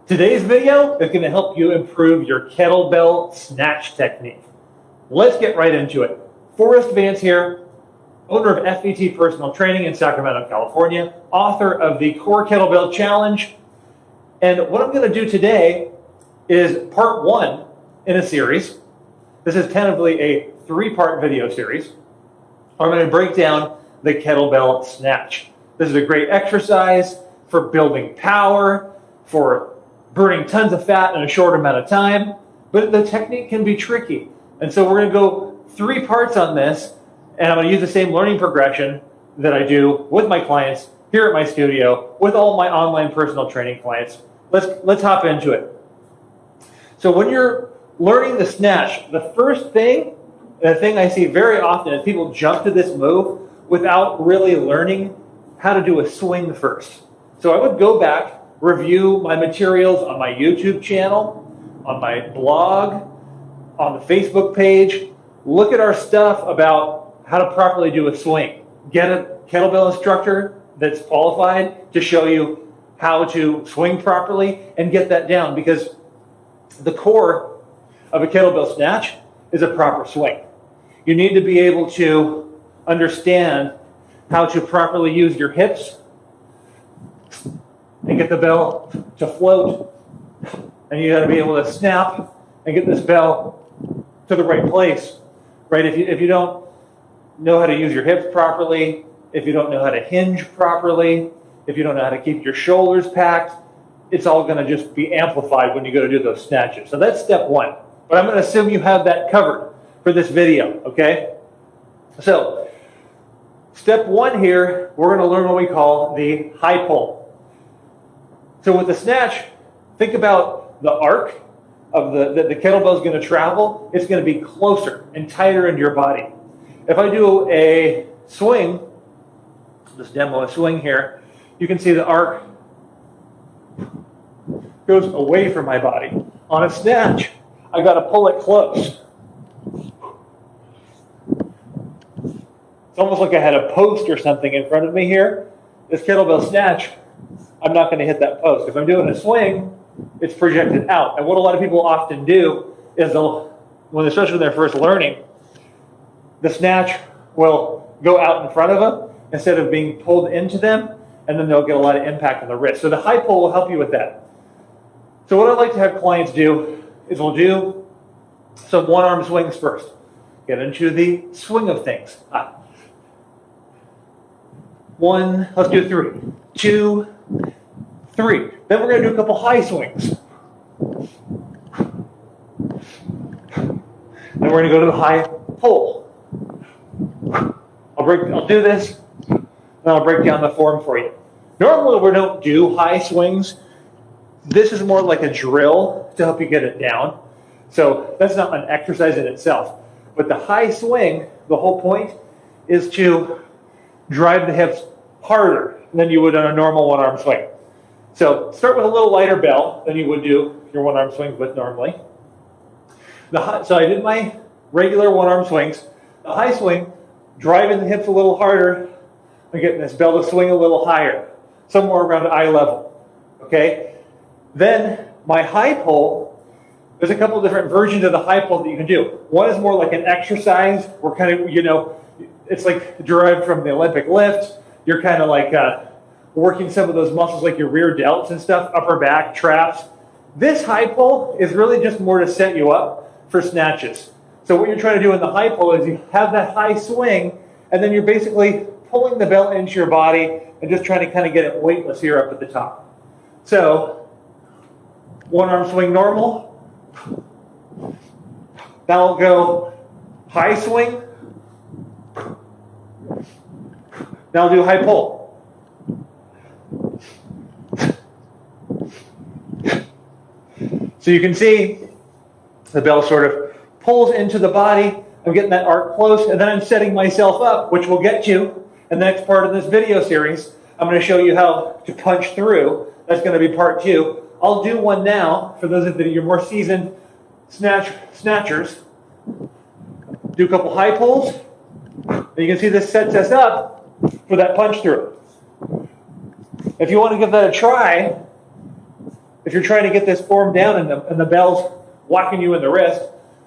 Today's video is going to help you improve your kettlebell snatch technique. Let's get right into it. Vance here, owner of FET Personal Training in Sacramento, California, author of the Core Kettlebell Challenge. And what I'm going to do today is part one in a series. This is tentatively a three-part video series. I'm going to break down the kettlebell snatch. This is a great exercise for building power, for burning tons of fat in a short amount of time, but the technique can be tricky. And so we're going to go three parts on this, and I'm going to use the same learning progression that I do with my clients here at my studio, with all my online personal training clients. Let's hop into it. So when you're learning the snatch, the first thing, the thing I see very often is people jump to this move without really learning how to do a swing first. So I would go back, review my materials on my YouTube channel, on my blog, on the Facebook page, look at our stuff about how to properly do a swing. Get a kettlebell instructor that's qualified to show you how to swing properly and get that down, because the core of a kettlebell snatch is a proper swing. You need to be able to understand how to properly use your hips and get the bell to float, and you got to be able to snap and get this bell to the right place, right? If you don't know how to use your hips properly, if you don't know how to hinge properly, if you don't know how to keep your shoulders packed, it's all going to just be amplified when you go to do those snatches. So that's step one. But I'm going to assume you have that covered for this video, okay? So step one here, we're going to learn what we call the high pull. So with the snatch, think about the arc of the kettlebell is going to travel. It's going to be closer and tighter into your body. If I do a swing, just demo a swing here, you can see the arc goes away from my body. On a snatch, I got to pull it close. It's almost like I had a post or something in front of me here. This kettlebell snatch, I'm not going to hit that post. If I'm doing a swing, it's projected out. And what a lot of people often do is especially when they're first learning, the snatch will go out in front of them instead of being pulled into them, and then they'll get a lot of impact on the wrist. So the high pull will help you with that. So what I'd like to have clients do is we'll do some one-arm swings first. Get into the swing of things. One, let's do 3, 2, 3. Then we're going to do a couple high swings. Then we're going to go to the high pull. I'll do this, and I'll break down the form for you. Normally we don't do high swings. This is more like a drill to help you get it down. So that's not an exercise in itself. But the high swing, the whole point is to drive the hips harder than you would on a normal one-arm swing. So start with a little lighter bell than you would do your one-arm swings with normally. So I did my regular one-arm swings. The high swing, driving the hips a little harder, and getting this bell to swing a little higher, somewhere around eye level. Okay? Then my high pull, there's a couple of different versions of the high pull that you can do. One is more like an exercise. We're kind of, it's like derived from the Olympic lift. You're kind of like working some of those muscles like your rear delts and stuff, upper back, traps. This high pull is really just more to set you up for snatches. So what you're trying to do in the high pull is you have that high swing, and then you're basically pulling the bell into your body and just trying to kind of get it weightless here up at the top. So one arm swing normal. Now I'll go high swing. Now I'll do high pull. So you can see the bell sort of pulls into the body. I'm getting that arc close, and then I'm setting myself up, which we'll get to in the next part of this video series. I'm going to show you how to punch through. That's going to be part 2. I'll do one now for those of you who are more seasoned snatchers. Do a couple high pulls. And you can see this sets us up for that punch through. If you want to give that a try, if you're trying to get this form down and the bell's locking you in the wrist,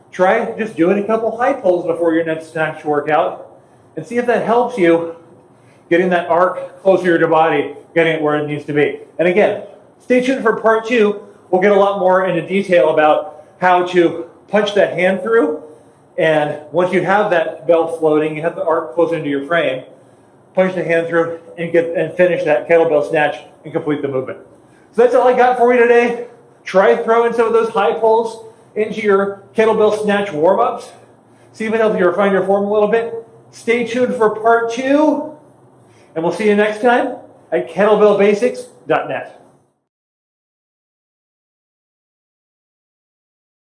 try just doing a couple high pulls before your next snatch workout and see if that helps you getting that arc closer to your body, getting it where it needs to be. And again, stay tuned for part 2. We'll get a lot more into detail about how to punch that hand through. And once you have that bell floating, you have the arc close into your frame, punch the hand through and finish that kettlebell snatch and complete the movement. So that's all I got for you today. Try throwing some of those high pulls into your kettlebell snatch warm-ups. See if it helps you refine your form a little bit. Stay tuned for part 2, and we'll see you next time at kettlebellbasics.net.